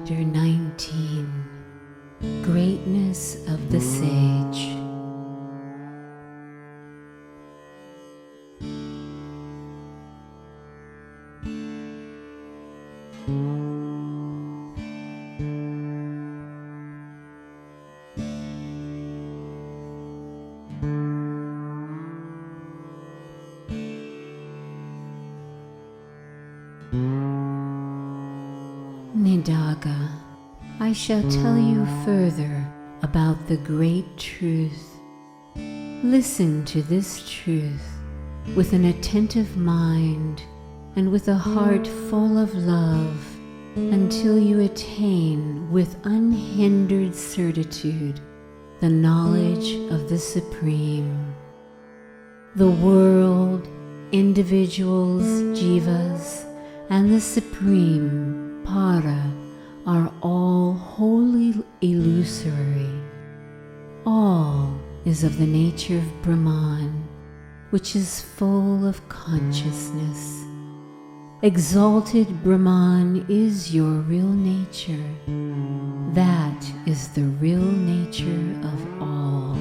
Chapter 19. Greatness of the Sage. Nidaga, I shall tell you further about the great truth. Listen to this truth with an attentive mind and with a heart full of love until you attain with unhindered certitude the knowledge of the Supreme. The world, individuals, jivas, and the Supreme, Para, are all wholly illusory. All is of the nature of Brahman, which is full of consciousness. Exalted Brahman is your real nature. That is the real nature of all.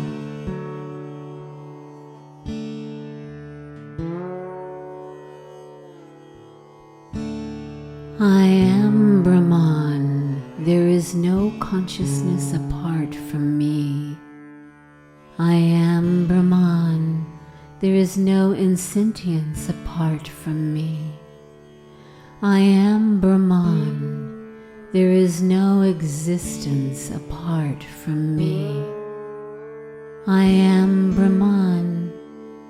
I am Brahman. There is no consciousness apart from me. I am Brahman. There is no insentience apart from me. I am Brahman. There is no existence apart from me. I am Brahman.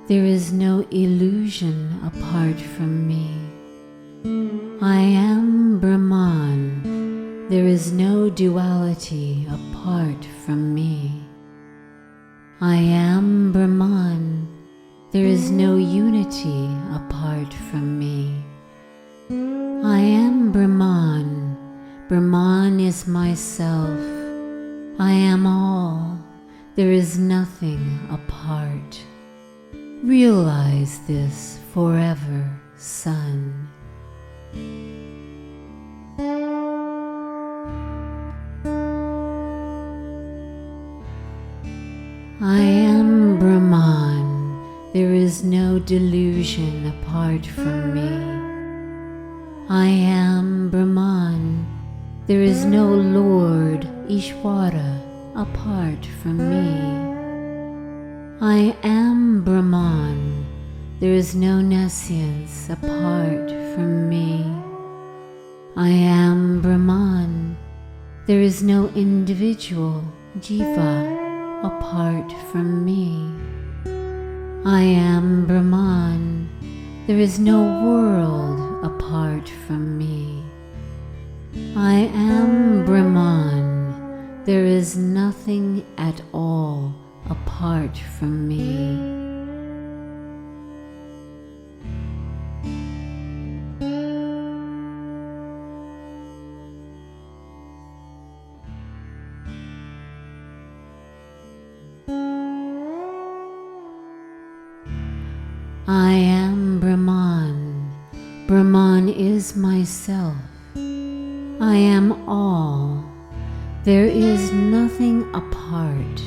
There is no illusion apart from me. I am Brahman. There is no duality apart from me. I am Brahman. There is no unity apart from me. I am Brahman. Brahman is myself. I am all. There is nothing apart. Realize this forever, son. I am Brahman. There is no delusion apart from me. I am Brahman. There is no Lord, Ishvara, apart from me. I am Brahman. There is no nescience apart from me. I am Brahman. There is no individual, jiva, apart from me. I am Brahman. There is no world apart from me. I am Brahman. There is nothing at all apart from me. I am Brahman. Brahman is myself. I am all. There is nothing apart.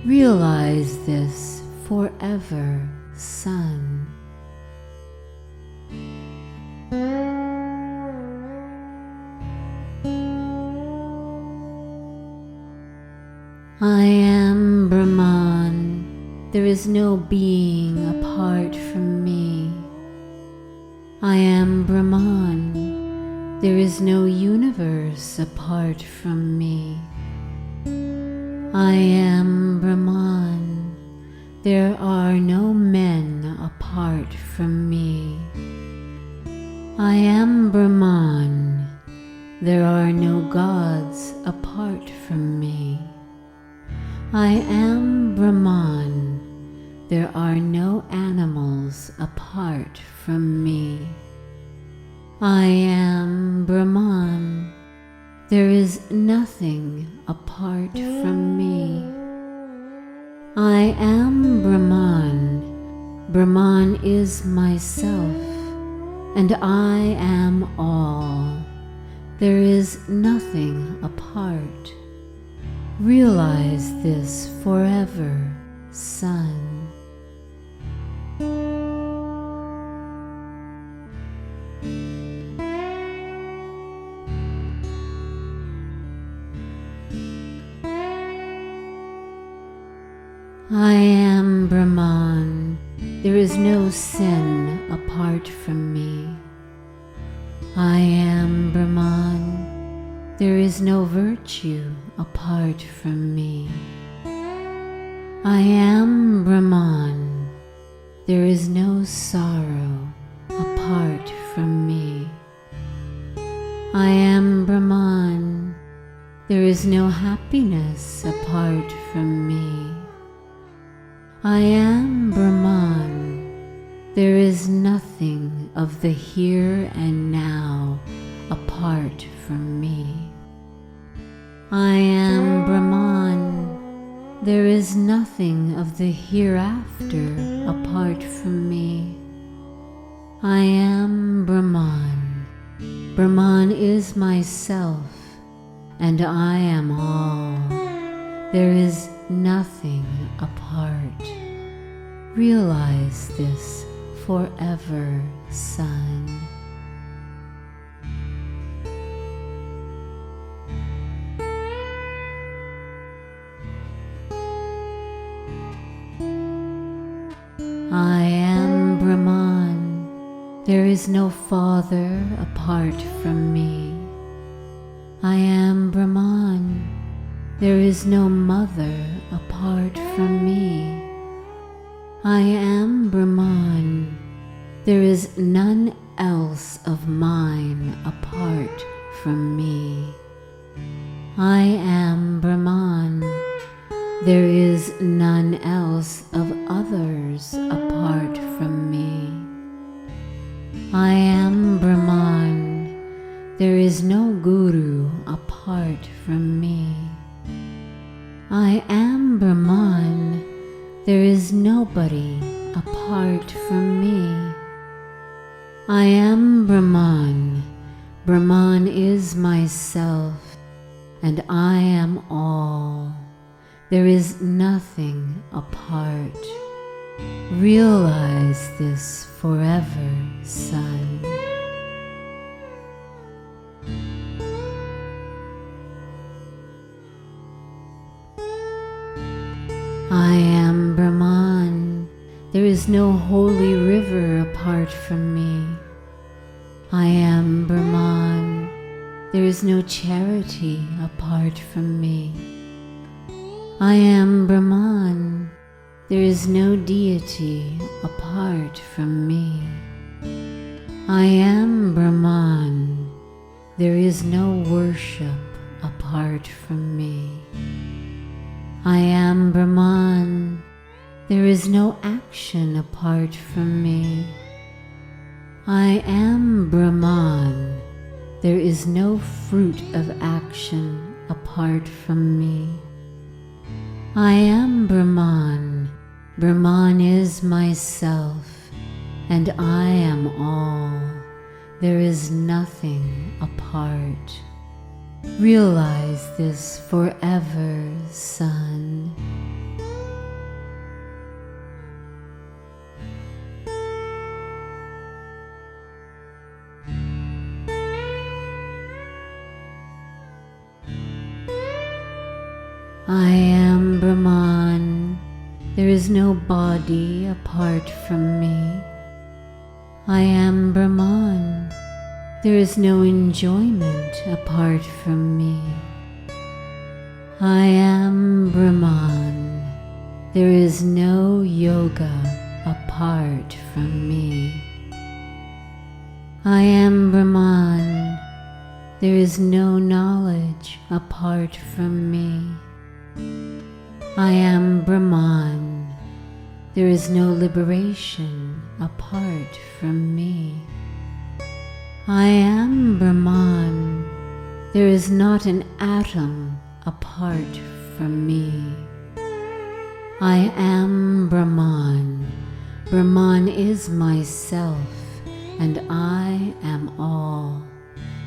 Realize this forever, son. I am Brahman. There is no being apart from me. I am Brahman. There is no universe apart from me. I am Brahman. There are no men apart from me. I am Brahman. There are no gods apart from me. I am Brahman. There are no animals apart from me. I am Brahman. There is nothing apart from me. I am Brahman. Brahman is myself, and I am all. There is nothing apart. Realize this forever, son. I am Brahman. There is no sin apart from me. I am Brahman. There is no virtue apart from me. I am Brahman. There is no sorrow apart from me. I am Brahman. There is no happiness apart from me. I am Brahman. There is nothing of the here and now apart from me. I am Brahman. There is nothing of the hereafter apart from me. I am Brahman. Brahman is myself, and I am all. There is nothing apart. Realize this forever, son. I am Brahman. There is no father apart from me. I am Brahman. There is no mother apart from me. I am Brahman. There is none else of mine apart from me. I am Brahman. There is none else of others apart from me. I am Brahman. There is no guru apart from me. I am Brahman. There is nobody apart from me. I am Brahman. Brahman is myself, and I am all. There is nothing apart. Realize this forever, son. I am Brahman. There is no holy river apart from me. I am Brahman. There is no charity apart from me. I am Brahman. There is no deity apart from me. I am Brahman. There is no worship apart from me. I am Brahman. There is no action apart from me. I am Brahman. There is no fruit of action apart from me. I am Brahman. Brahman is myself, and I am all. There is nothing apart. Realize this forever, son. I am Brahman. There is no body apart from me. I am Brahman. There is no enjoyment apart from me. I am Brahman. There is no yoga apart from me. I am Brahman. There is no knowledge apart from me. I am Brahman. There is no liberation apart from me. I am Brahman. There is not an atom apart from me. I am Brahman. Brahman is myself, and I am all.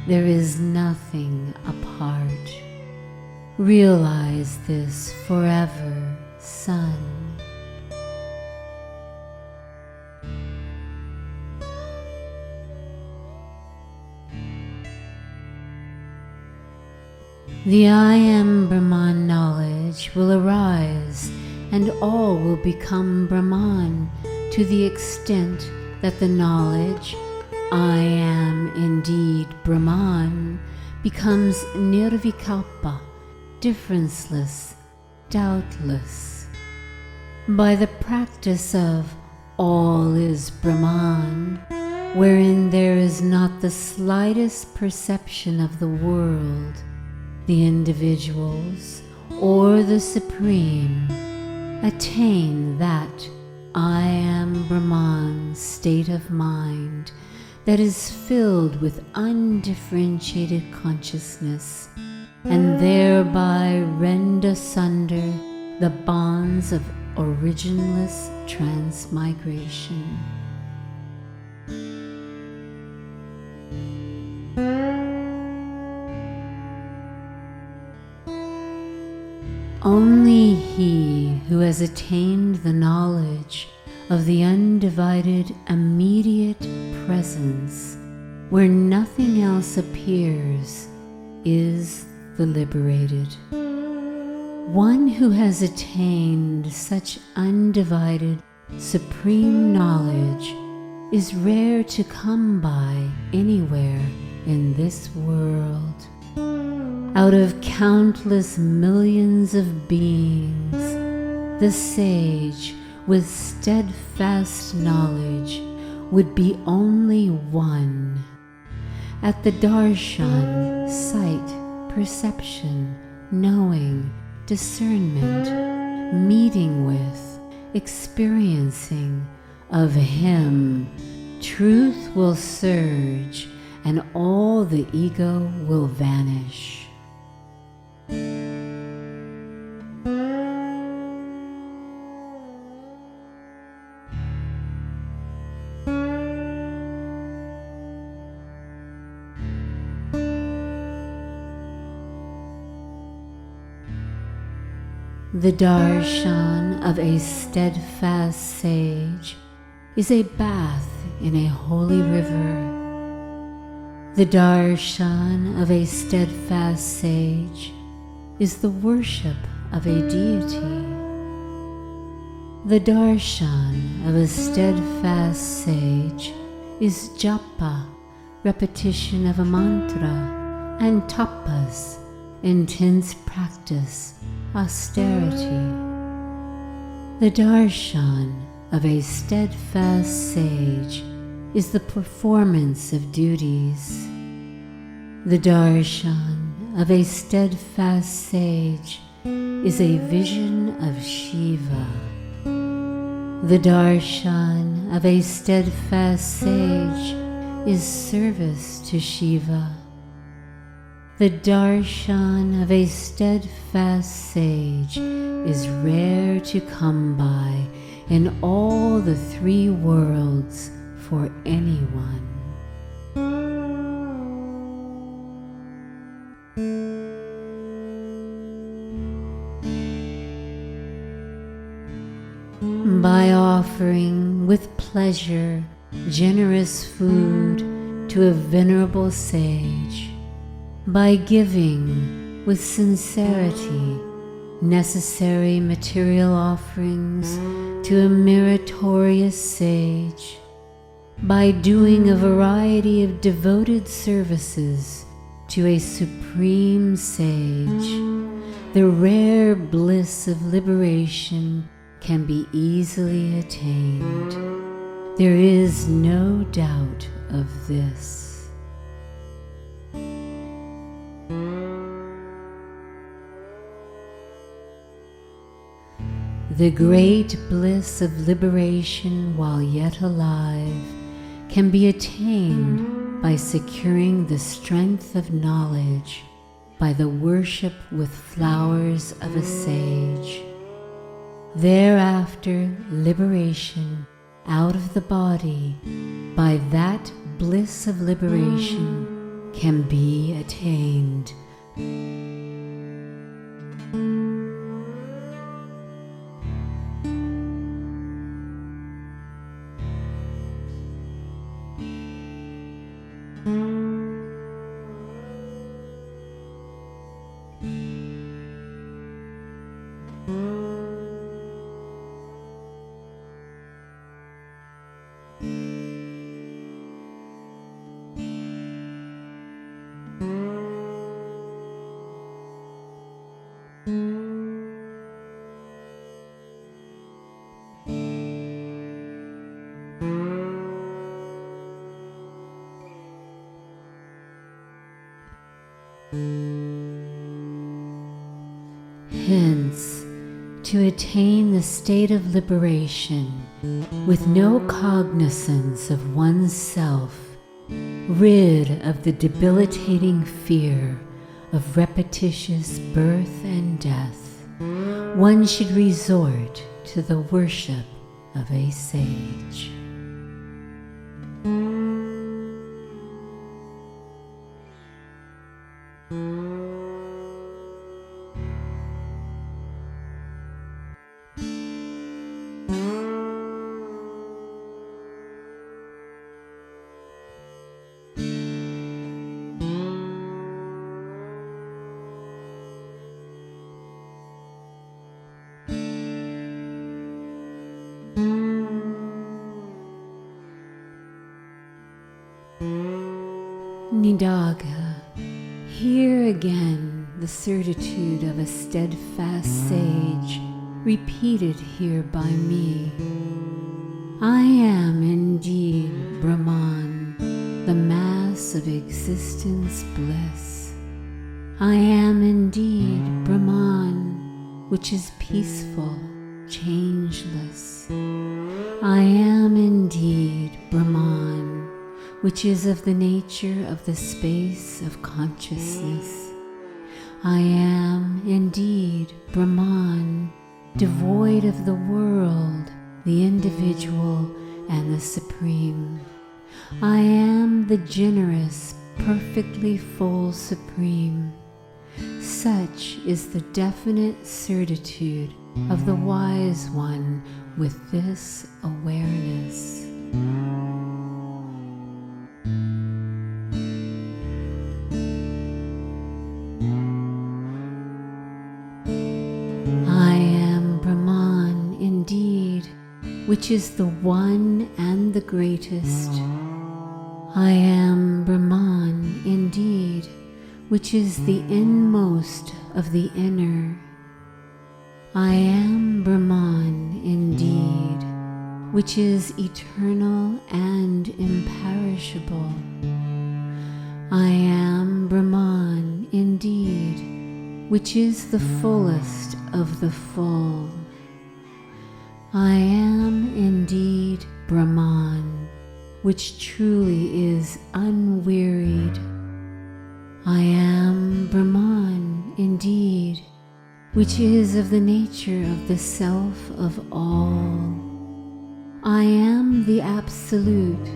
there is nothing apart. Realize this forever, son. The I am Brahman knowledge will arise, and all will become Brahman to the extent that the knowledge, I am indeed Brahman, becomes nirvikalpa, differenceless, doubtless. By the practice of all is Brahman, wherein there is not the slightest perception of the world, the individuals, or the Supreme, attain that I am Brahman state of mind that is filled with undifferentiated consciousness, and thereby rend asunder the bonds of originless transmigration. Only he who has attained the knowledge of the undivided immediate presence, where nothing else appears, is the liberated. One who has attained such undivided supreme knowledge is rare to come by anywhere in this world. Out of countless millions of beings, the sage with steadfast knowledge would be only one. At the darshan, sight, perception, knowing, discernment, meeting with, experiencing of him, truth will surge and all the ego will vanish. The darshan of a steadfast sage is a bath in a holy river. The darshan of a steadfast sage is the worship of a deity. The darshan of a steadfast sage is japa, repetition of a mantra, and tapas, intense practice, austerity. The darshan of a steadfast sage is the performance of duties. The darshan of a steadfast sage is a vision of Shiva. The darshan of a steadfast sage is service to Shiva. The darshan of a steadfast sage is rare to come by in all the three worlds for anyone. By offering with pleasure generous food to a venerable sage, by giving with sincerity necessary material offerings to a meritorious sage, by doing a variety of devoted services to a supreme sage, the rare bliss of liberation can be easily attained. There is no doubt of this. The great bliss of liberation while yet alive can be attained by securing the strength of knowledge by the worship with flowers of a sage. Thereafter, liberation out of the body by that bliss of liberation can be attained. Hence, to attain the state of liberation with no cognizance of one's self, rid of the debilitating fear of repetitious birth and death, one should resort to the worship of a sage. Nidaga, hear again the certitude of a steadfast sage, repeated here by me. I am indeed Brahman, the mass of existence bliss. I am indeed Brahman, which is peaceful, changeless. I am indeed Brahman, which is of the nature of the space of consciousness. I am indeed Brahman, devoid of the world, the individual, and the supreme. I am the generous, perfectly full supreme. Such is the definite certitude of the wise one with this awareness. Which is the one and the greatest. I am Brahman indeed, which is the inmost of the inner. I am Brahman indeed, which is eternal and imperishable. I am Brahman indeed, which is the fullest of the full. I am indeed Brahman, which truly is unwearied. I am Brahman indeed, which is of the nature of the self of all. I am the Absolute,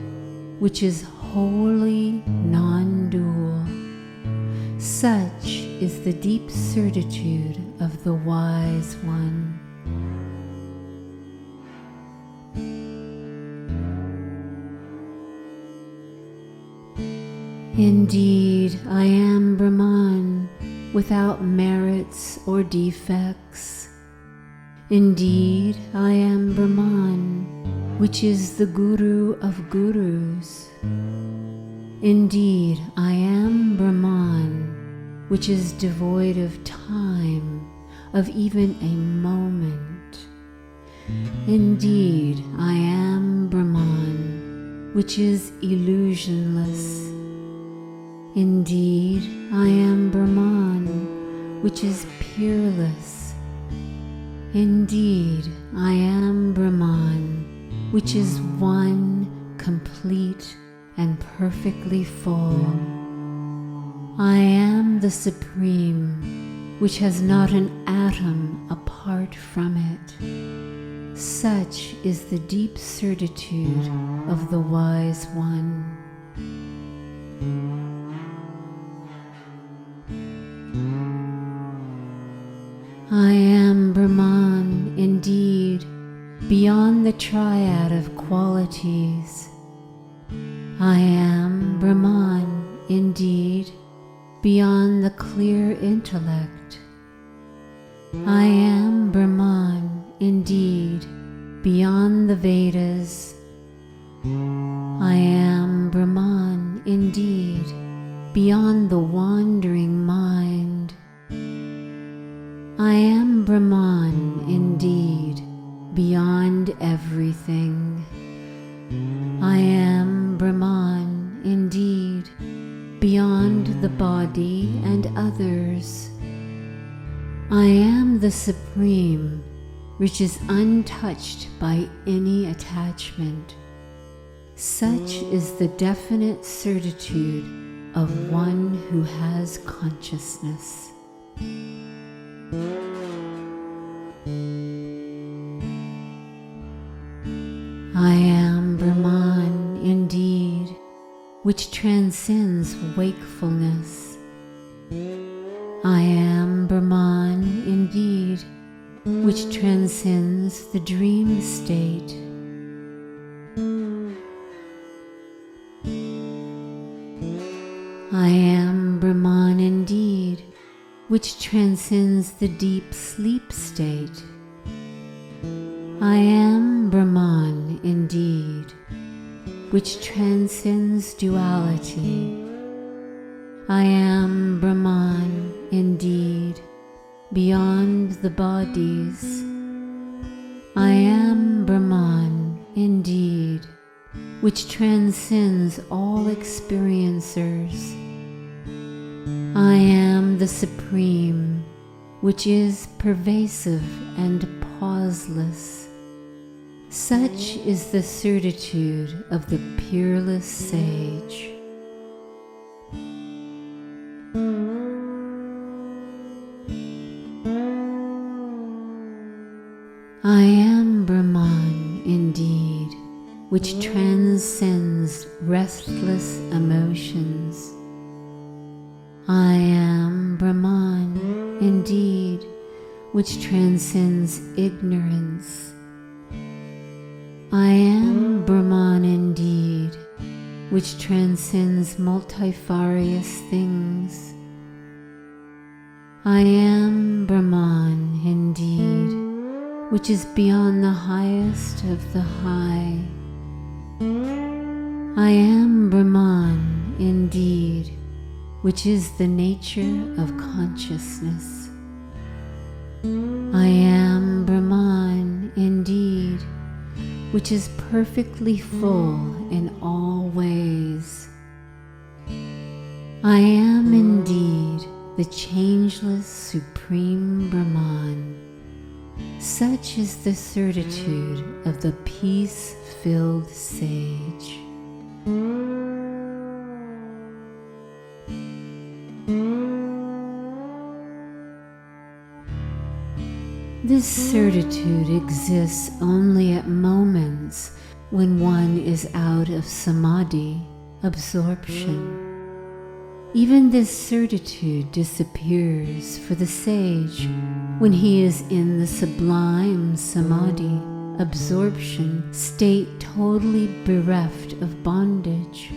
which is wholly non-dual. Such is the deep certitude of the wise one. Indeed, I am Brahman, without merits or defects. Indeed, I am Brahman, which is the Guru of Gurus. Indeed, I am Brahman, which is devoid of time, of even a moment. Indeed, I am Brahman, which is illusionless. Indeed, I am Brahman, which is peerless. Indeed, I am Brahman, which is one, complete, and perfectly full. I am the Supreme, which has not an atom apart from it. Such is the deep certitude of the wise one. I am Brahman indeed, beyond the triad of qualities. I am Brahman indeed, beyond the clear intellect. I am Brahman indeed, beyond the Vedas. I am Brahman indeed, beyond the wandering mind. I am Brahman indeed, beyond everything. I am Brahman indeed, beyond the body and others. I am the Supreme, which is untouched by any attachment. Such is the definite certitude of one who has consciousness. I am Brahman indeed, which transcends wakefulness. I am Brahman indeed, which transcends the dream state. I am Brahman indeed, which transcends the deep sleep state. I am Brahman indeed, which transcends duality. I am Brahman indeed, beyond the bodies. I am Brahman indeed, which transcends all experiencers. I am the Supreme, which is pervasive and pauseless. Such is the certitude of the peerless sage. I am Brahman indeed, which transcends restless emotions. I am Brahman indeed, which transcends ignorance. I am Brahman indeed, which transcends multifarious things. I am Brahman indeed, which is beyond the highest of the high. I am Brahman indeed, which is the nature of consciousness. I am Brahman indeed, which is perfectly full in all ways. I am indeed the changeless Supreme Brahman. Such is the certitude of the peace-filled sage. This certitude exists only at moments when one is out of samadhi, absorption. Even this certitude disappears for the sage when he is in the sublime samadhi, absorption state, totally bereft of bondage.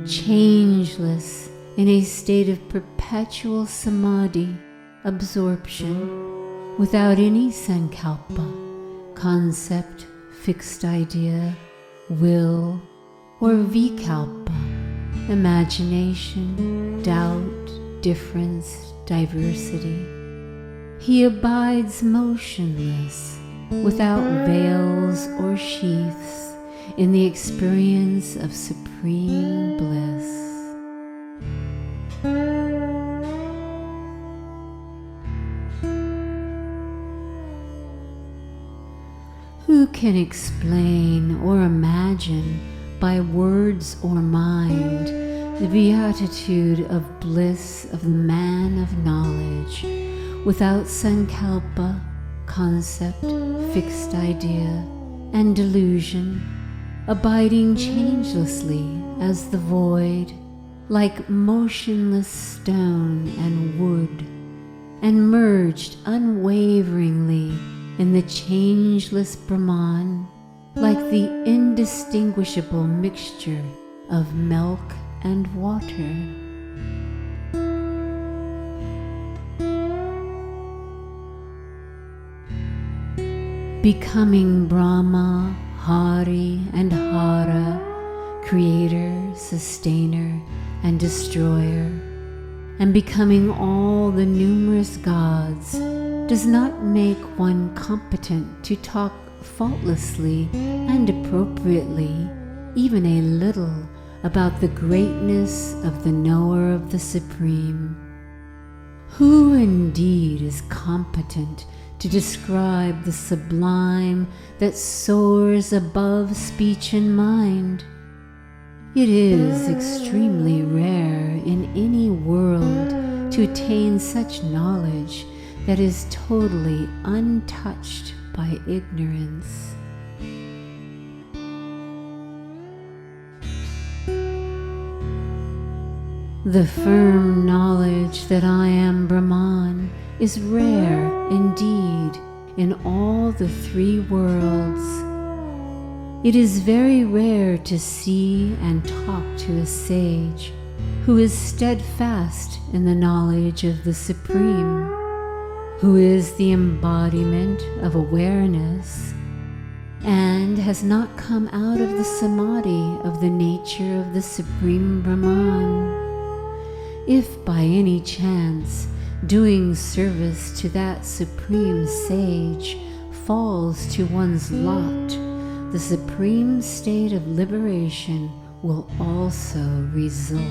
Changeless in a state of perpetual samadhi, absorption, without any sankalpa, concept, fixed idea, will, or vikalpa, imagination, doubt, difference, diversity. He abides motionless, without veils or sheaths, in the experience of supreme bliss. Who can explain or imagine by words or mind the beatitude of bliss of the man of knowledge, without sankalpa, concept, fixed idea, and delusion, abiding changelessly as the void, like motionless stone and wood? and merged unwaveringly in the changeless Brahman, like the indistinguishable mixture of milk and water. Becoming Brahma, Hari and Hara, creator, sustainer, and destroyer, and becoming all the numerous gods, does not make one competent to talk faultlessly and appropriately, even a little, about the greatness of the knower of the Supreme. Who indeed is competent to describe the sublime that soars above speech and mind? It is extremely rare in any world to attain such knowledge that is totally untouched by ignorance. The firm knowledge that I am Brahman is rare indeed in all the three worlds. It is very rare to see and talk to a sage who is steadfast in the knowledge of the Supreme, who is the embodiment of awareness, and has not come out of the samadhi of the nature of the Supreme Brahman. If by any chance doing service to that Supreme Sage falls to one's lot, the supreme state of liberation will also result.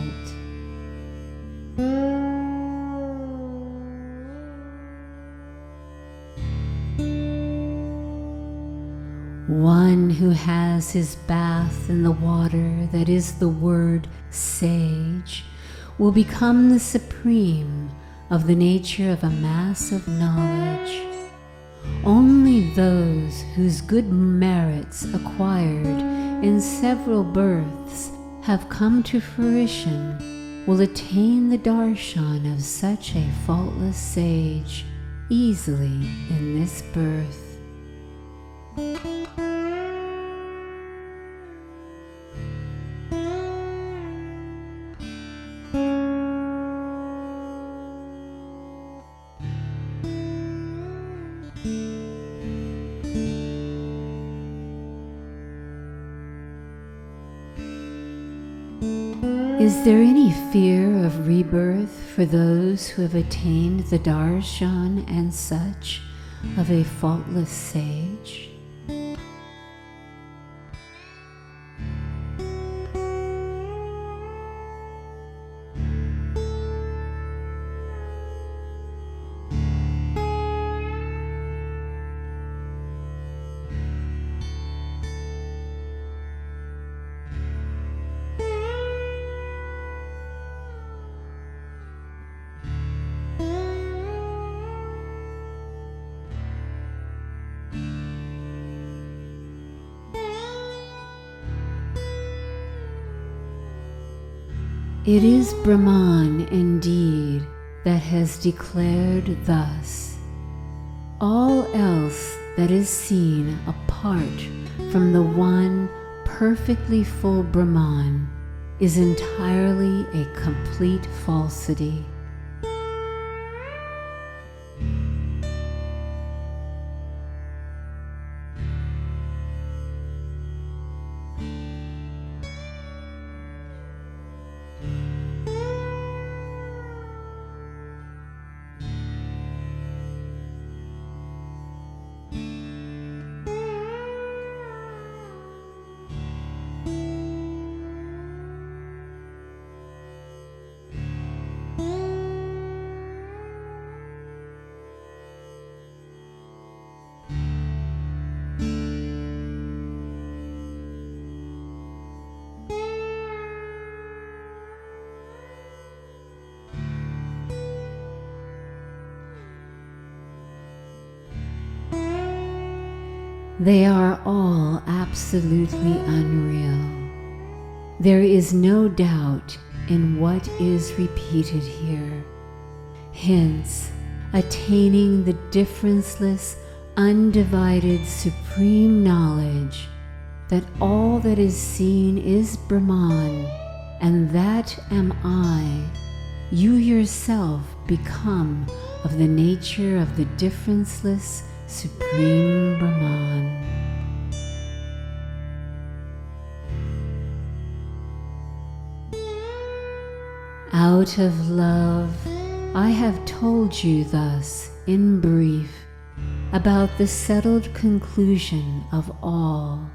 One who has his bath in the water that is the word sage will become the supreme of the nature of a mass of knowledge. Only those whose good merits acquired in several births have come to fruition will attain the darshan of such a faultless sage easily in this birth. Is there any fear of rebirth for those who have attained the darshan and such of a faultless sage? It is Brahman indeed that has declared thus, all else that is seen apart from the one perfectly full Brahman is entirely a complete falsity. They are all absolutely unreal. There is no doubt in what is repeated here. Hence, attaining the differenceless, undivided supreme knowledge that all that is seen is Brahman, and that am I, you yourself become of the nature of the differenceless supreme Brahman. Out of love, I have told you thus, in brief, about the settled conclusion of all,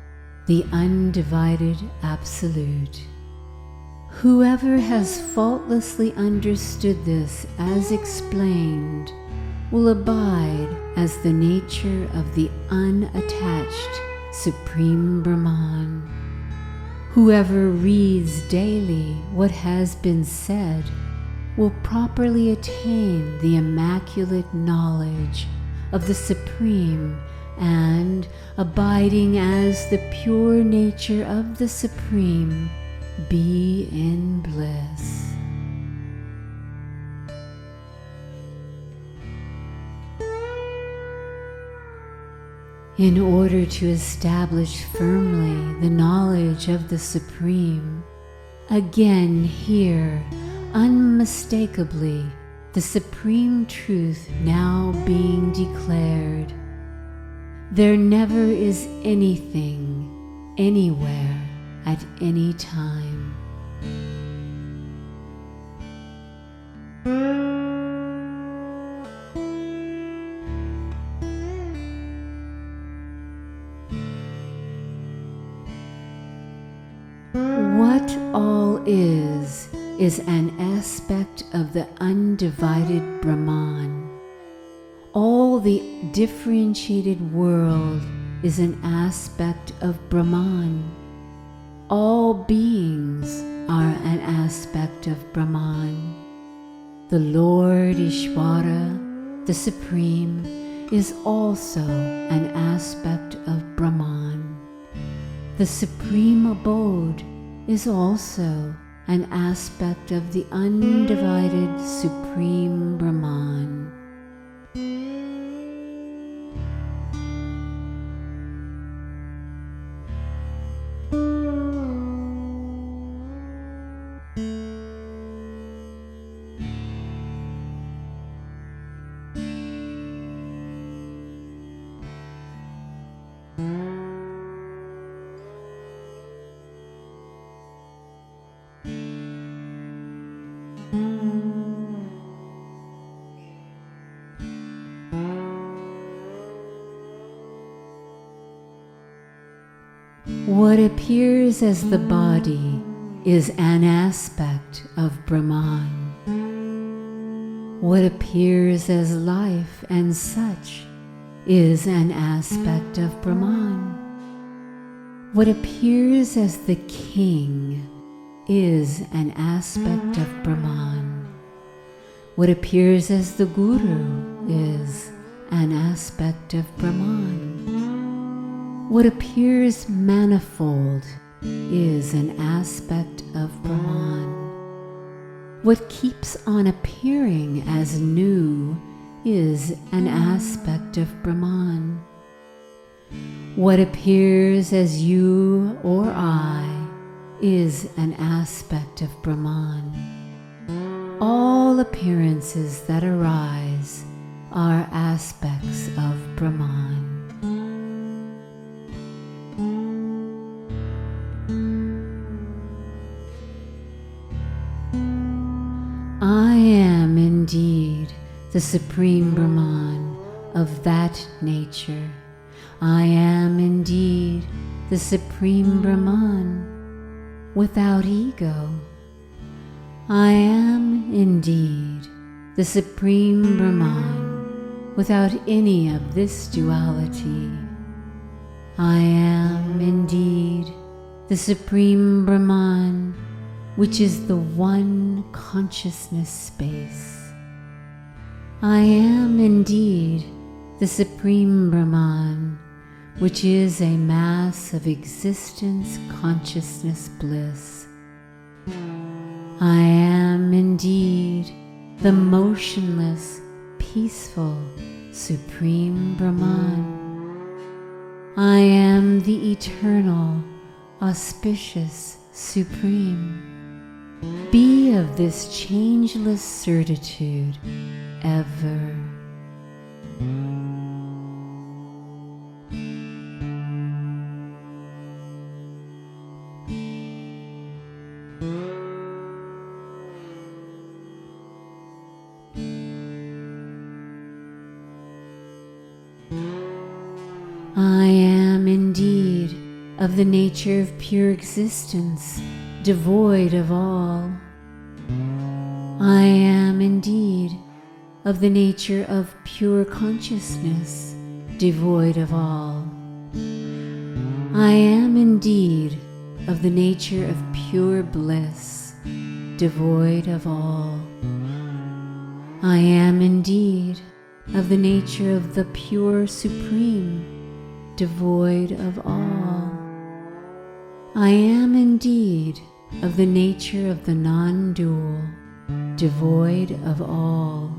the undivided Absolute. Whoever has faultlessly understood this as explained will abide as the nature of the unattached Supreme Brahman. Whoever reads daily what has been said will properly attain the immaculate knowledge of the Supreme, and, abiding as the pure nature of the Supreme, be in bliss. In order to establish firmly the knowledge of the Supreme, again hear unmistakably the Supreme Truth now being declared. There never is anything, anywhere, at any time. What all is an aspect of the undivided Brahman. All the differentiated world is an aspect of Brahman. All beings are an aspect of Brahman. The Lord Ishvara, the Supreme, is also an aspect of Brahman. The Supreme Abode is also an aspect of the undivided Supreme Brahman. What appears as the body is an aspect of Brahman. What appears as life and such is an aspect of Brahman. What appears as the king is an aspect of Brahman. What appears as the guru is an aspect of Brahman. What appears manifold is an aspect of Brahman. What keeps on appearing as new is an aspect of Brahman. What appears as you or I is an aspect of Brahman. All appearances that arise are aspects of Brahman. I am indeed the Supreme Brahman of that nature. I am indeed the Supreme Brahman without ego. I am indeed the Supreme Brahman without any of this duality. I am indeed the Supreme Brahman, which is the one consciousness space. I am indeed the Supreme Brahman, which is a mass of existence consciousness bliss. I am indeed the motionless, peaceful, supreme Brahman. I am the eternal, auspicious Supreme. Be of this changeless certitude ever. I am indeed of the nature of pure existence, devoid of all. I am indeed of the nature of pure consciousness, devoid of all. I am indeed of the nature of pure bliss, devoid of all. I am indeed of the nature of the pure supreme, devoid of all. I am indeed of the nature of the non-dual, devoid of all.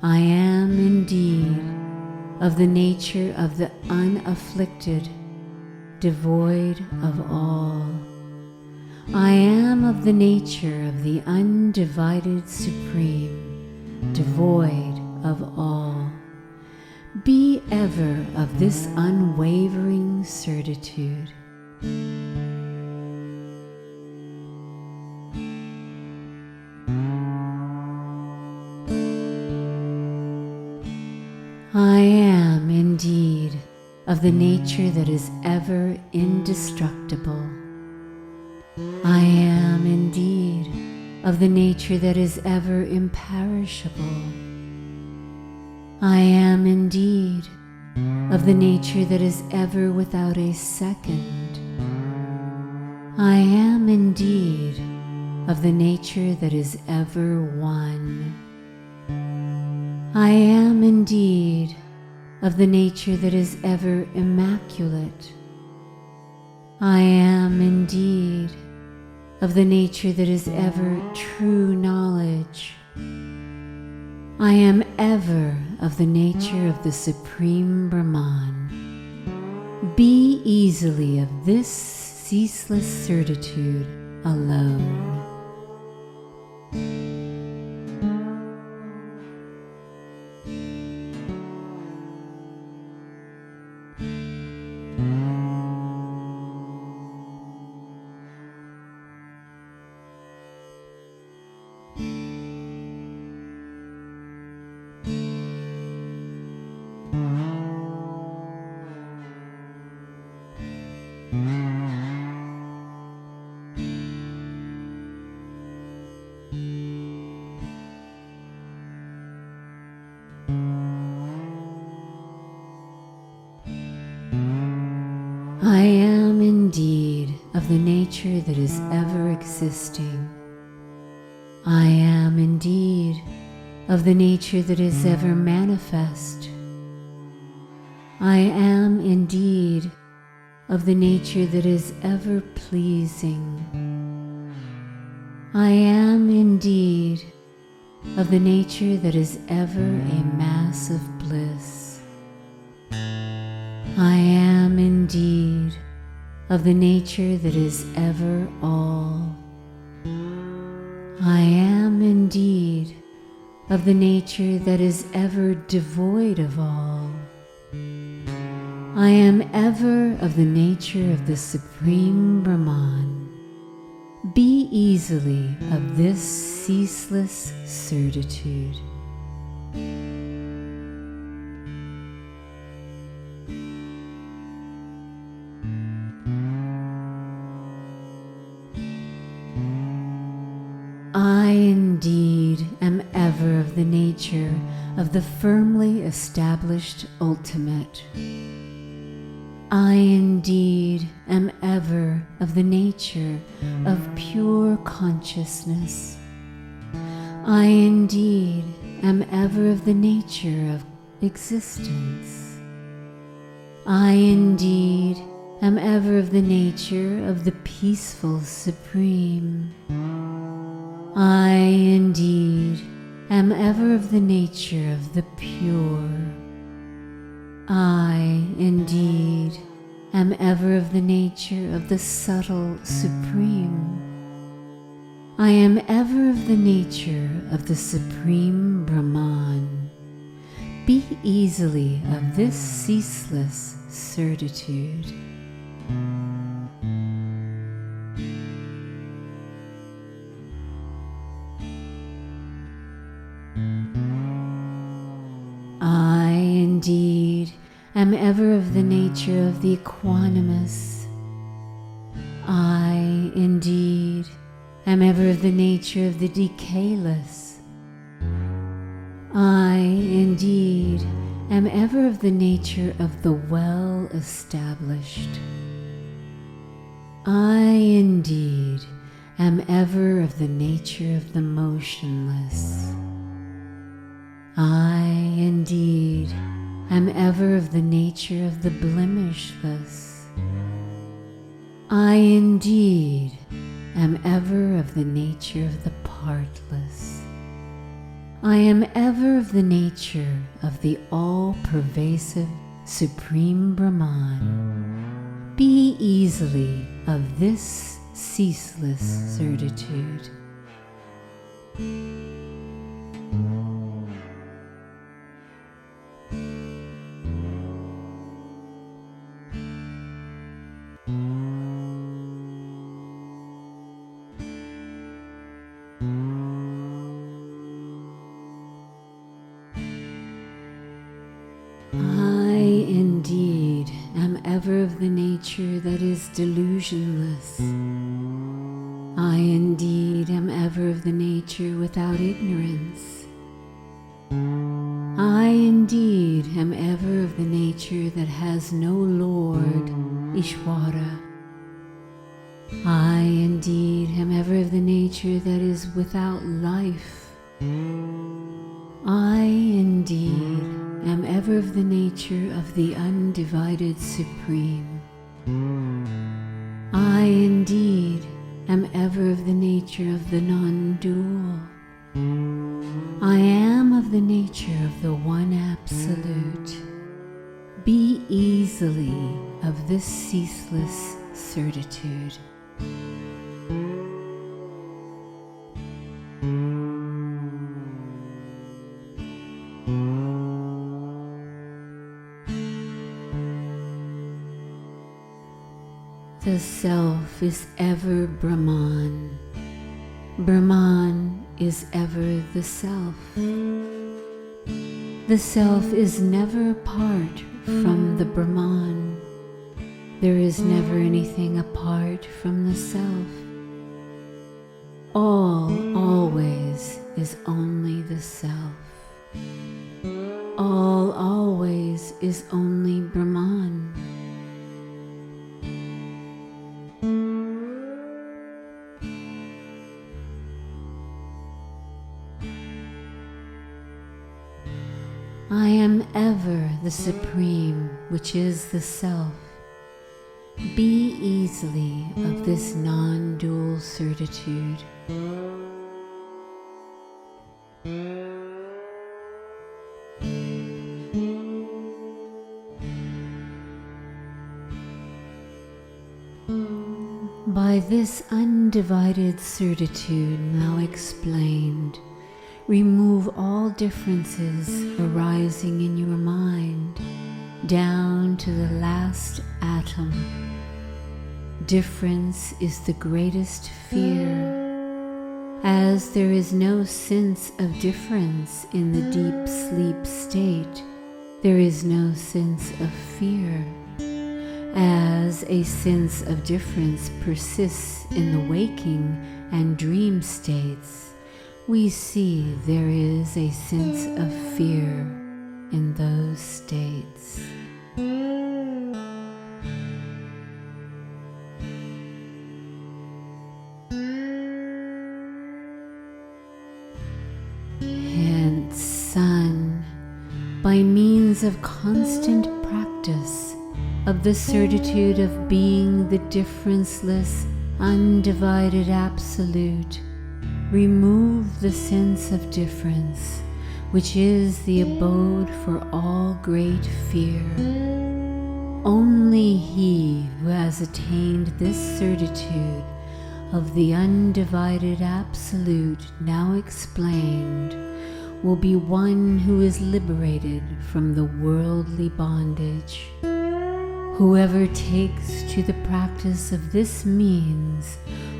I am indeed of the nature of the unafflicted, devoid of all. I am of the nature of the undivided supreme, devoid of all. Be ever of this unwavering certitude. I am indeed of the nature that is ever indestructible. I am indeed of the nature that is ever imperishable. I am indeed of the nature that is ever without a second. I am indeed of the nature that is ever one. I am indeed of the nature that is ever immaculate. I am indeed of the nature that is ever true knowledge. I am ever of the nature of the Supreme Brahman. Be easily of this ceaseless certitude alone. I am indeed of the nature that is ever existing. I am indeed of the nature that is ever manifest. I am indeed of the nature that is ever pleasing. I am indeed of the nature that is ever a mass of bliss. I am indeed of the nature that is ever all. I am indeed of the nature that is ever devoid of all. I am ever of the nature of the Supreme Brahman. Be easily of this ceaseless certitude. I indeed am ever of the nature of the firmly established ultimate. I indeed am ever of the nature of pure consciousness. I indeed am ever of the nature of existence. I indeed am ever of the nature of the peaceful Supreme. I indeed am ever of the nature of the pure. I, indeed, am ever of the nature of the subtle supreme. I am ever of the nature of the supreme Brahman. Be easily of this ceaseless certitude. I, indeed, am ever of the nature of the equanimous. I, indeed, am ever of the nature of the decayless. I, indeed, am ever of the nature of the well-established. I, indeed, am ever of the nature of the motionless. I, indeed, am ever of the nature of the blemishless. I, indeed, am ever of the nature of the partless. I am ever of the nature of the all-pervasive Supreme Brahman. Be easily of this ceaseless certitude. Ever of the nature that is delusionless. I indeed am ever of the nature without ignorance. I indeed am ever of the nature that has no Lord, Ishvara. I indeed am ever of the nature that is without life. I indeed am ever of the nature of the undivided Supreme. I indeed am ever of the nature of the non-dual. I am of the nature of the One Absolute. Be easily of this ceaseless certitude. The Self is ever Brahman. Brahman is ever the Self. The Self is never apart from the Brahman. There is never anything apart from the Self. All always is only the Self. All always is only Brahman. I am ever the Supreme, which is the Self. Be easily of this non-dual certitude. By this undivided certitude now explained, remove all differences arising in your mind, down to the last atom. Difference is the greatest fear. As there is no sense of difference in the deep sleep state, there is no sense of fear. As a sense of difference persists in the waking and dream states, we see there is a sense of fear in those states. Hence, son, by means of constant practice of the certitude of being the differenceless, undivided Absolute, remove the sense of difference, which is the abode for all great fear. Only he who has attained this certitude of the undivided Absolute now explained will be one who is liberated from the worldly bondage. Whoever takes to the practice of this means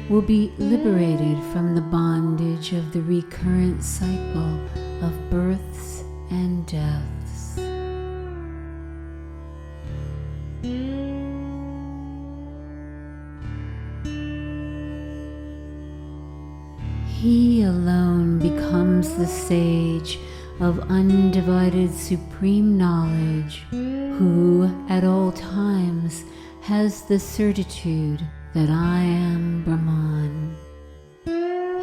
will be liberated from the bondage of the recurrent cycle of births and deaths. He alone becomes the sage of undivided supreme knowledge, who at all times has the certitude that I am Brahman.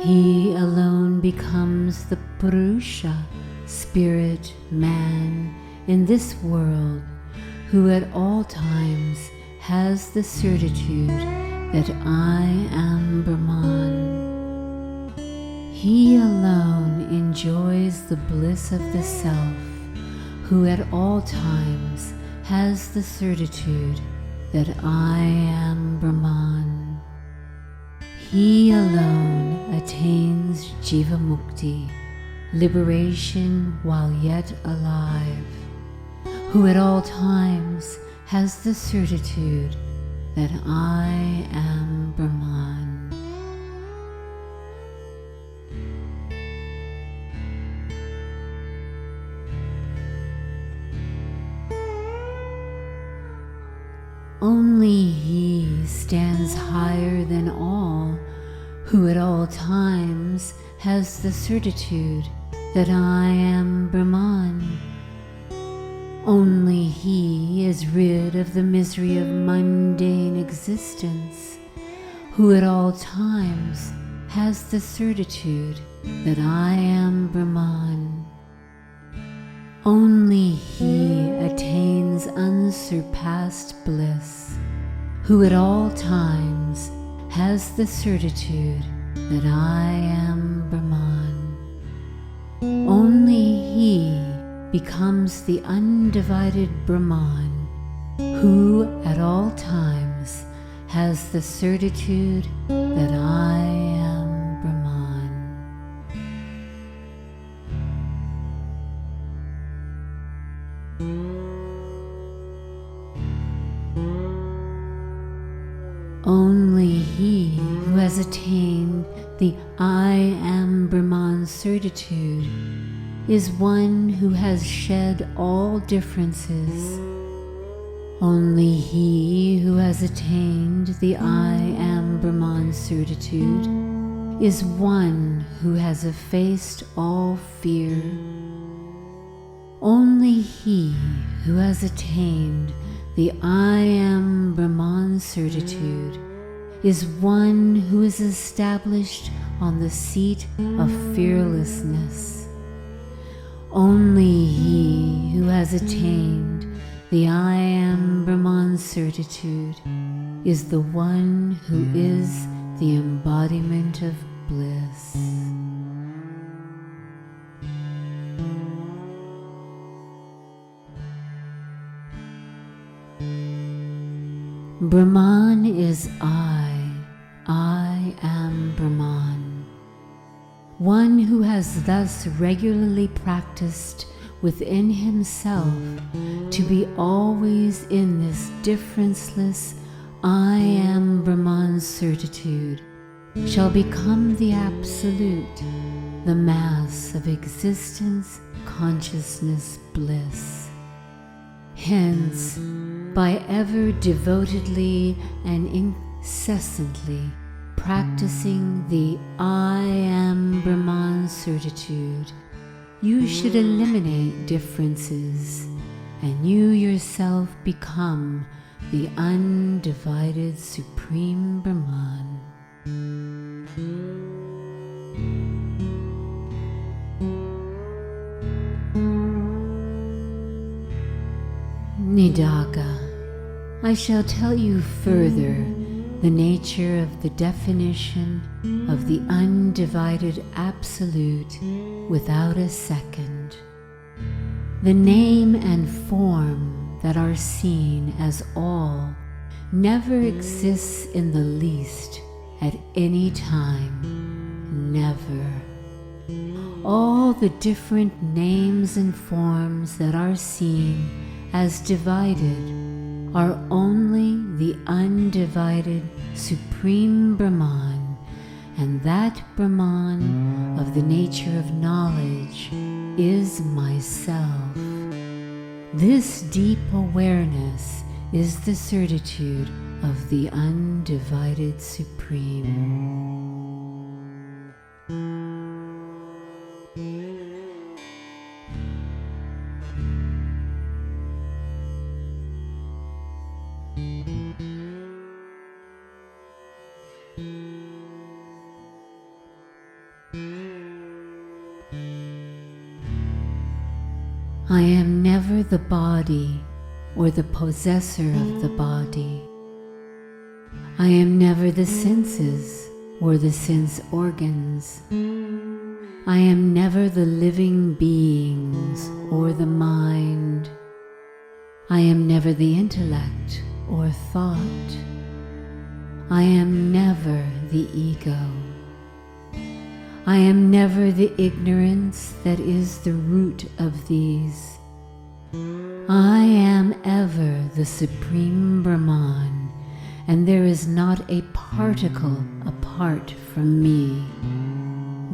He alone becomes the Purusha, spirit, man, in this world, who at all times has the certitude that I am Brahman. He alone enjoys the bliss of the Self, who at all times has the certitude that I am Brahman. He alone attains Jiva Mukti, liberation while yet alive, who at all times has the certitude that I am Brahman. Only he stands higher than all, who at all times has the certitude that I am Brahman. Only he is rid of the misery of mundane existence, who at all times has the certitude that I am Brahman. Only he attains unsurpassed bliss, who at all times has the certitude that I am Brahman. Only he becomes the undivided Brahman, who at all times has the certitude that I am Brahman. Only he who has attained the I am Brahman certitude is one who has shed all differences. Only he who has attained the I am Brahman certitude is one who has effaced all fear. Only he who has attained the I am Brahman certitude is one who is established on the seat of fearlessness. Only he who has attained the I am Brahman certitude is the one who is the embodiment of bliss. Brahman is I am Brahman. One who has thus regularly practiced within himself to be always in this differenceless I am Brahman certitude shall become the Absolute, the mass of existence, consciousness, bliss. Hence, by ever devotedly and incessantly practicing the I am Brahman certitude, you should eliminate differences, and you yourself become the undivided Supreme Brahman. Nidaka, I shall tell you further the nature of the definition of the undivided Absolute without a second. The name and form that are seen as all never exists in the least at any time, never. All the different names and forms that are seen as divided are only the undivided Supreme Brahman, and that Brahman of the nature of knowledge is myself. This deep awareness is the certitude of the undivided Supreme. I am never the body or the possessor of the body. I am never the senses or the sense organs. I am never the living beings or the mind. I am never the intellect or thought. I am never the ego. I am never the ignorance that is the root of these. I am ever the Supreme Brahman, and there is not a particle apart from me.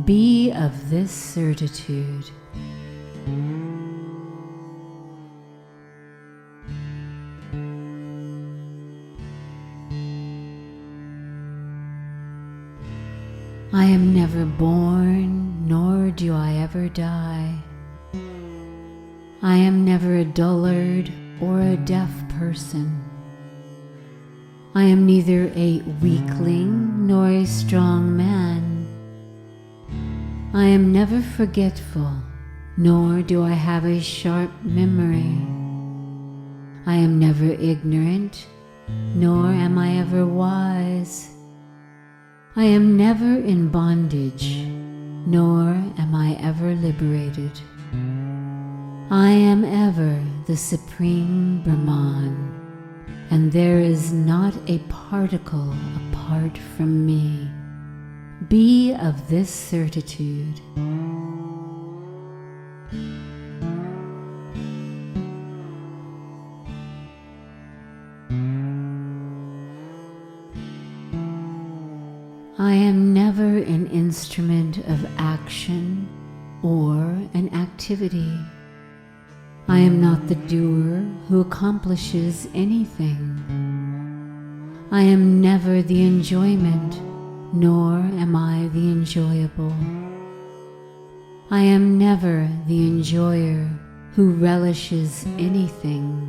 Be of this certitude. I am never born, nor do I ever die. I am never a dullard or a deaf person. I am neither a weakling nor a strong man. I am never forgetful, nor do I have a sharp memory. I am never ignorant, nor am I ever wise. I am never in bondage, nor am I ever liberated. I am ever the Supreme Brahman, and there is not a particle apart from me. Be of this certitude. I am never an instrument of action or an activity. I am not the doer who accomplishes anything. I am never the enjoyment, nor am I the enjoyable. I am never the enjoyer who relishes anything.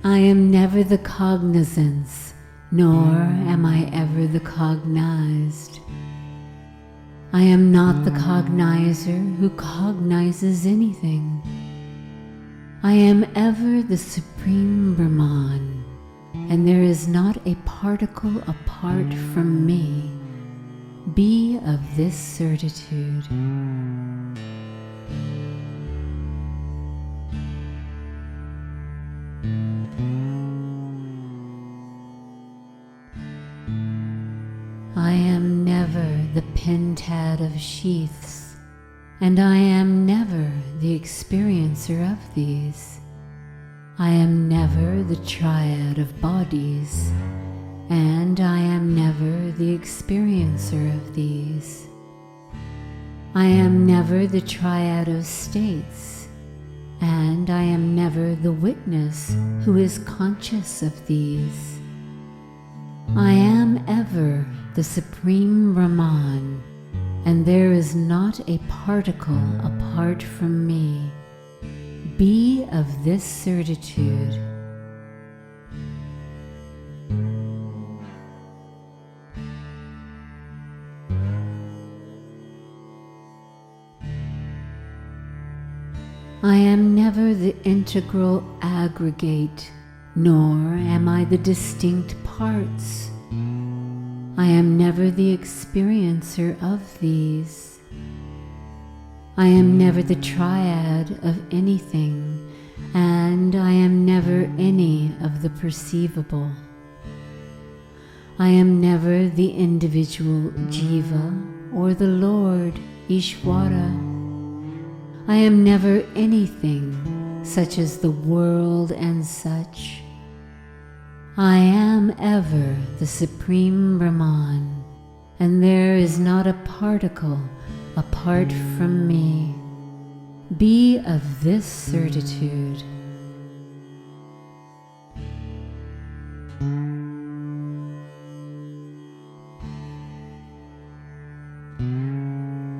I am never the cognizance, nor am I ever the cognized. I am not the cognizer who cognizes anything. I am ever the Supreme Brahman, and there is not a particle apart from me. Be of this certitude. I am never the pentad of sheaths, and I am never the experiencer of these. I am never the triad of bodies, and I am never the experiencer of these. I am never the triad of states, and I am never the witness who is conscious of these. I am ever the Supreme Brahman, and there is not a particle apart from me. Be of this certitude. I am never the integral aggregate, nor am I the distinct parts. I am never the experiencer of these. I am never the triad of anything, and I am never any of the perceivable. I am never the individual Jiva or the Lord Ishvara. I am never anything such as the world and such. I am ever the Supreme Brahman, and there is not a particle apart from me. Be of this certitude.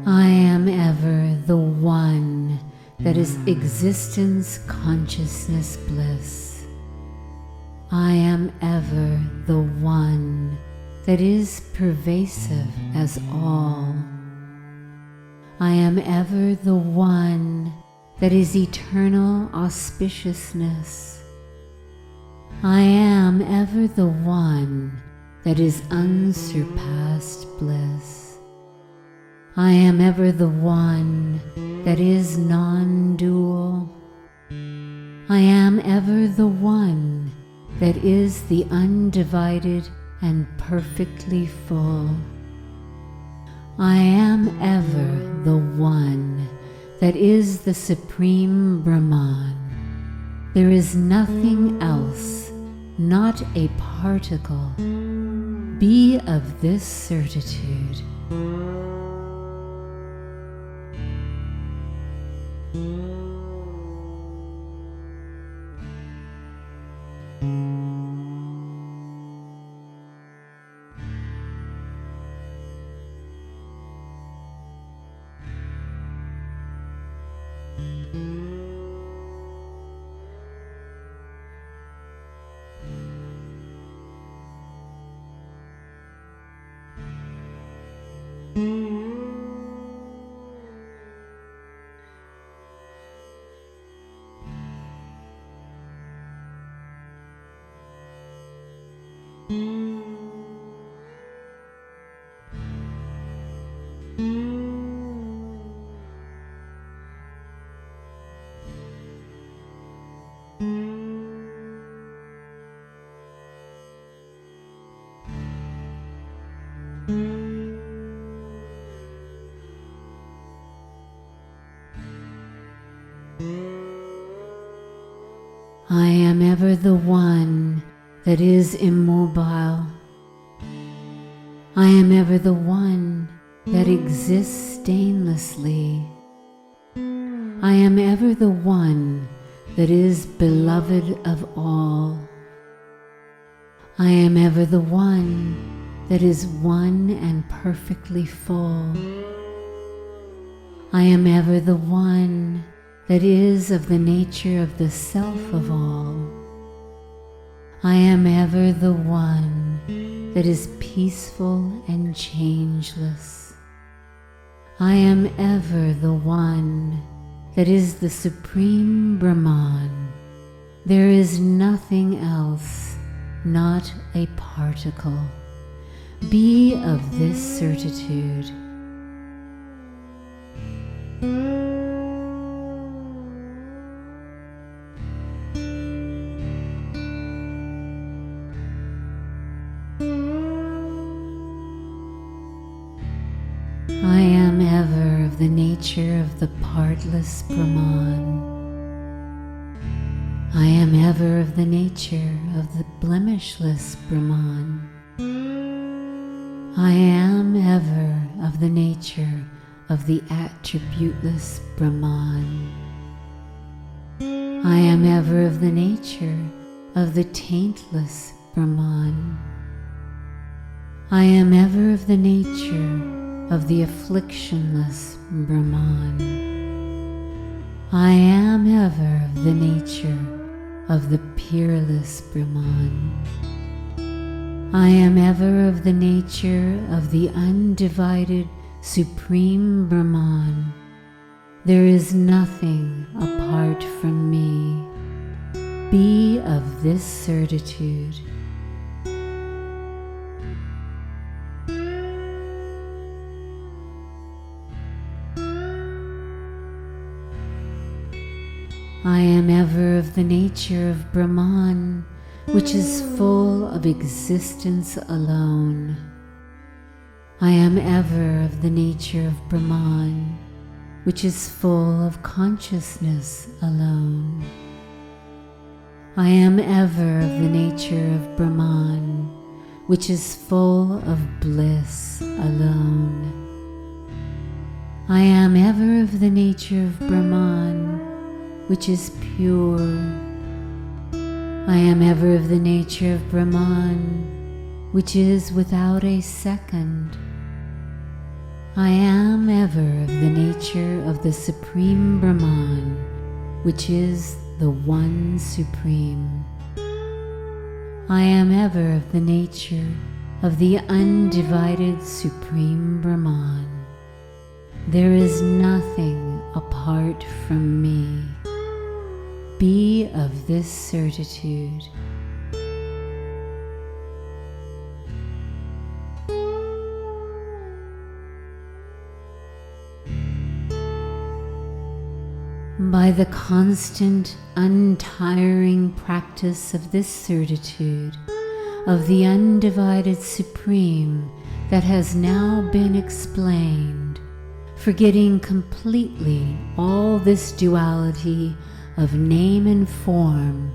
I am ever the One that is existence, consciousness, bliss. I am ever the One that is pervasive as all. I am ever the One that is eternal auspiciousness. I am ever the One that is unsurpassed bliss. I am ever the One that is non-dual. I am ever the One that is the undivided and perfectly full. I am ever the One that is the Supreme Brahman. There is nothing else, not a particle. Be of this certitude. I am ever the One that is immobile. I am ever the One that exists stainlessly. I am ever the One that is beloved of all. I am ever the One that is one and perfectly full. I am ever the One that is of the nature of the self of all. I am ever the One that is peaceful and changeless. I am ever the One that is the Supreme Brahman. There is nothing else, not a particle. Be of this certitude. I am ever of the nature of the partless Brahman. I am ever of the nature of the blemishless Brahman. I am ever of the nature of the attributeless Brahman. I am ever of the nature of the taintless Brahman. I am ever of the nature of the afflictionless Brahman. I am ever of the nature of the peerless Brahman. I am ever of the nature of the undivided Supreme Brahman. There is nothing apart from me. Be of this certitude. I am ever of the nature of Brahman, which is full of existence alone. I am ever of the nature of Brahman, which is full of consciousness alone. I am ever of the nature of Brahman, which is full of bliss alone. I am ever of the nature of Brahman, which is pure. I am ever of the nature of Brahman, which is without a second. I am ever of the nature of the Supreme Brahman, which is the One Supreme. I am ever of the nature of the undivided Supreme Brahman. There is nothing apart from me. Be of this certitude. By the constant, untiring practice of this certitude, of the undivided Supreme that has now been explained, forgetting completely all this duality of name and form,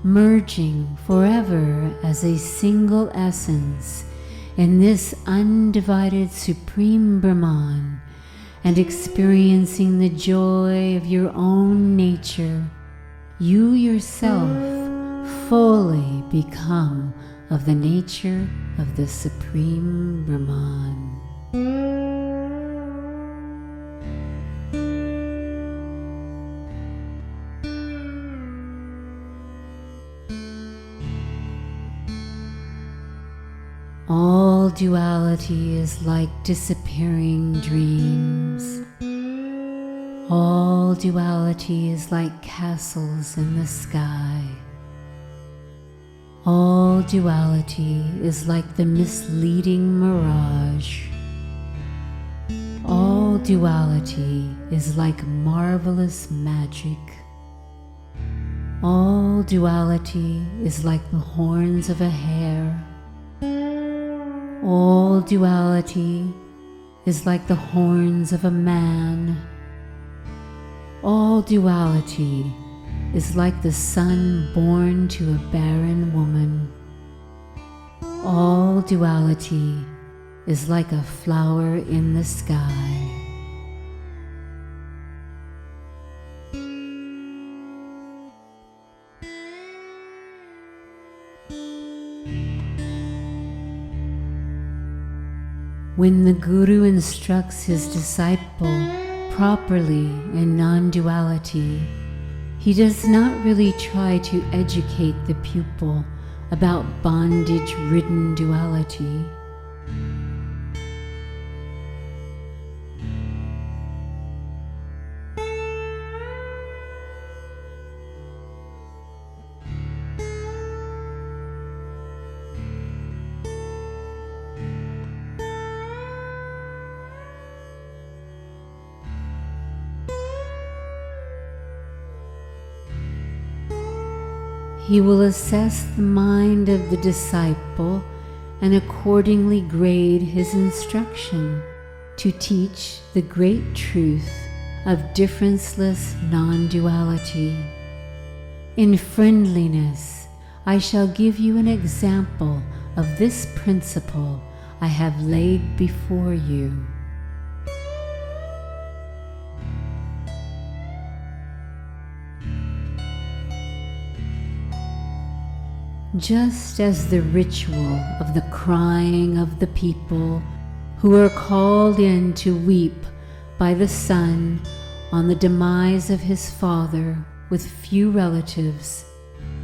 merging forever as a single essence in this undivided Supreme Brahman, and experiencing the joy of your own nature, you yourself fully become of the nature of the Supreme Brahman. All duality is like disappearing dreams. All duality is like castles in the sky. All duality is like the misleading mirage. All duality is like marvelous magic. All duality is like the horns of a hare. All duality is like the horns of a man. All duality is like the son born to a barren woman. All duality is like a flower in the sky. When the Guru instructs his disciple properly in non-duality, he does not really try to educate the pupil about bondage-ridden duality. He will assess the mind of the disciple and accordingly grade his instruction to teach the great truth of differenceless non-duality. In friendliness, I shall give you an example of this principle I have laid before you. just as the ritual of the crying of the people who are called in to weep by the son on the demise of his father with few relatives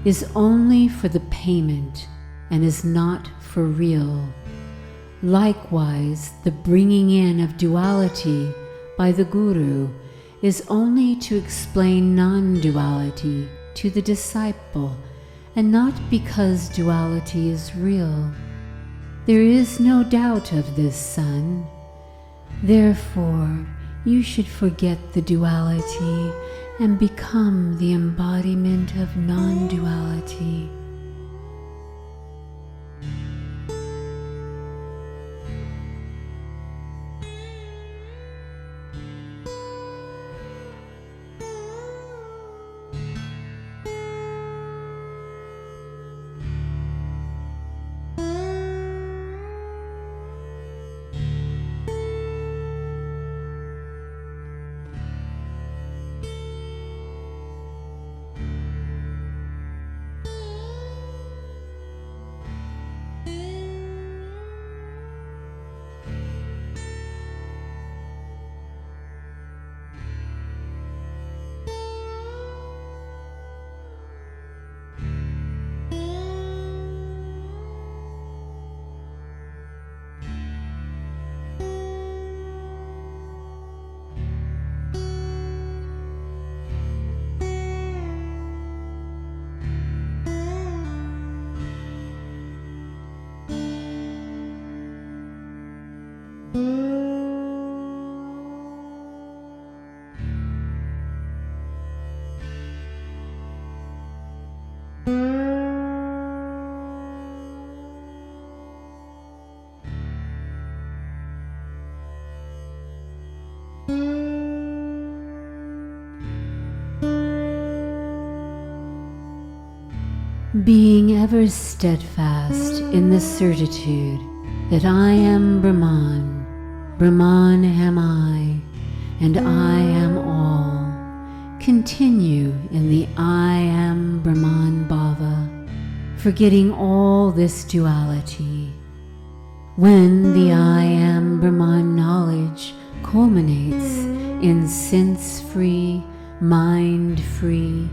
is only for the payment and is not for real. Likewise, the bringing in of duality by the Guru is only to explain non-duality to the disciple, and not because duality is real. There is no doubt of this, son. Therefore, you should forget the duality and become the embodiment of non-duality. Being ever steadfast in the certitude that I am Brahman, Brahman am I, and I am all, continue in the I am Brahman Bhava, forgetting all this duality. When the I am Brahman knowledge culminates in sense-free, mind-free,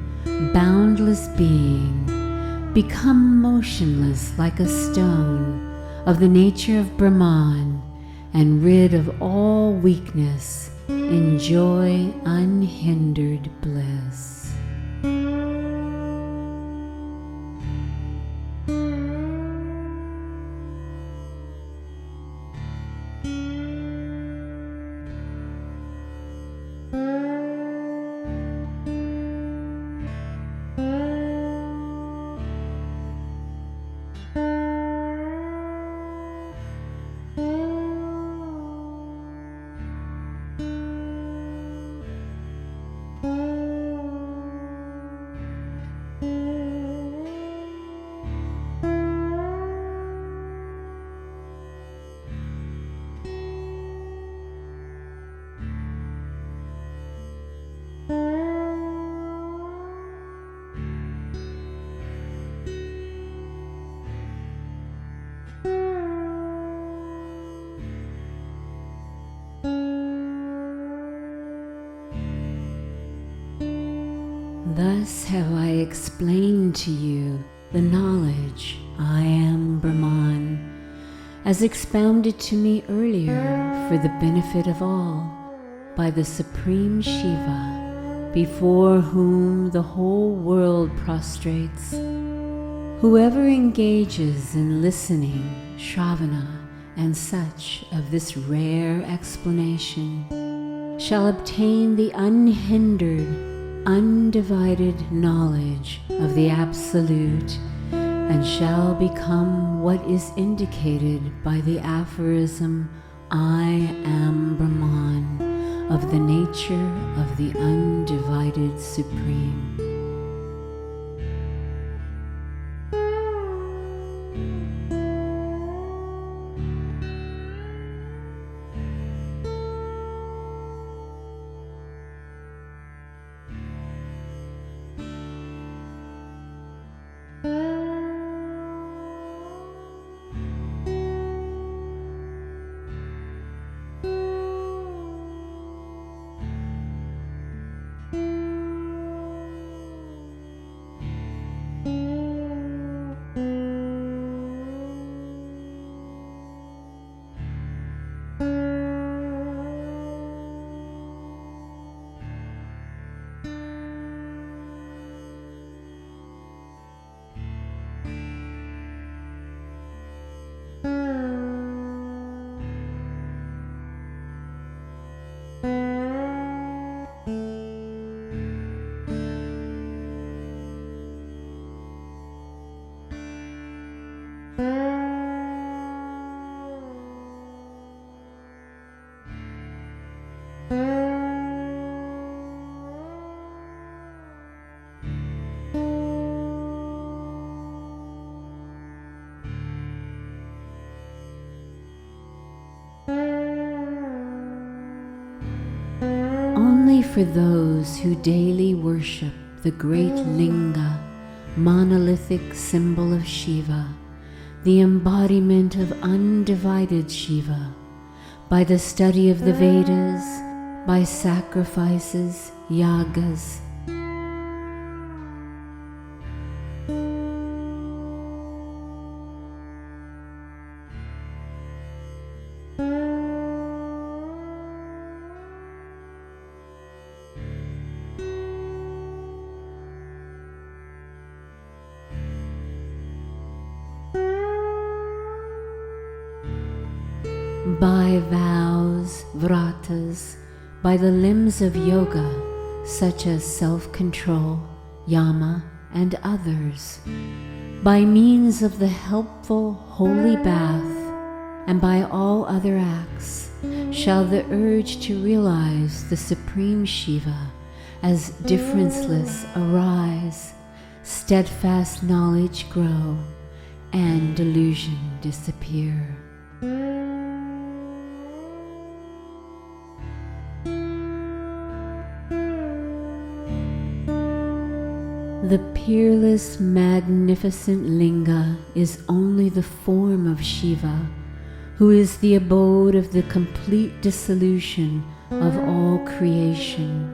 boundless being, become motionless like a stone of the nature of Brahman, and rid of all weakness, enjoy unhindered bliss. Thus have I explained to you the knowledge I am Brahman, as expounded to me earlier for the benefit of all by the Supreme Shiva, before whom the whole world prostrates. Whoever engages in listening, Shravana, and such of this rare explanation shall obtain the unhindered, undivided knowledge of the Absolute, and shall become what is indicated by the aphorism, I am Brahman, of the nature of the undivided Supreme. for those who daily worship the great linga, monolithic symbol of Shiva, the embodiment of undivided Shiva, by the study of the Vedas, by sacrifices, yagas, by vows, vratas, by the limbs of yoga, such as self-control, yama, and others, by means of the helpful holy bath, and by all other acts, shall the urge to realize the Supreme Shiva as differenceless arise, steadfast knowledge grow, and delusion disappear. The peerless, magnificent linga is only the form of Shiva, who is the abode of the complete dissolution of all creation.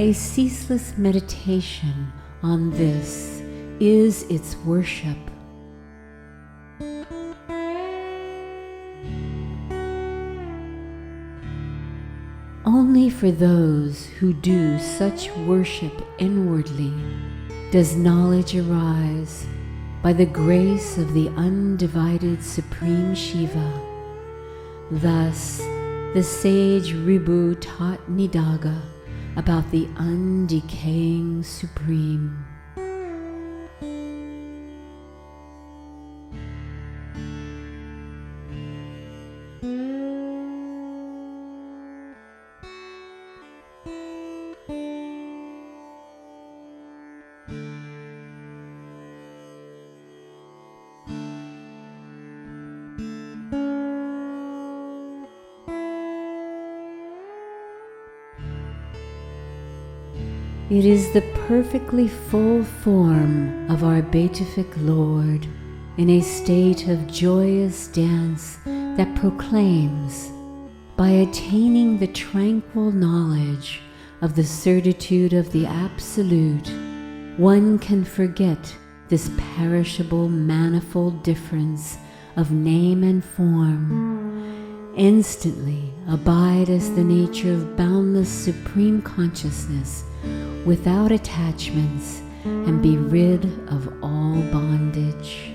A ceaseless meditation on this is its worship. Only for those who do such worship inwardly does knowledge arise by the grace of the undivided Supreme Shiva. Thus, the sage Ribhu taught Nidaga about the undecaying Supreme. It is the perfectly full form of our beatific Lord in a state of joyous dance that proclaims, by attaining the tranquil knowledge of the certitude of the Absolute, one can forget this perishable manifold difference of name and form, instantly abide as the nature of boundless supreme consciousness without attachments, and be rid of all bondage.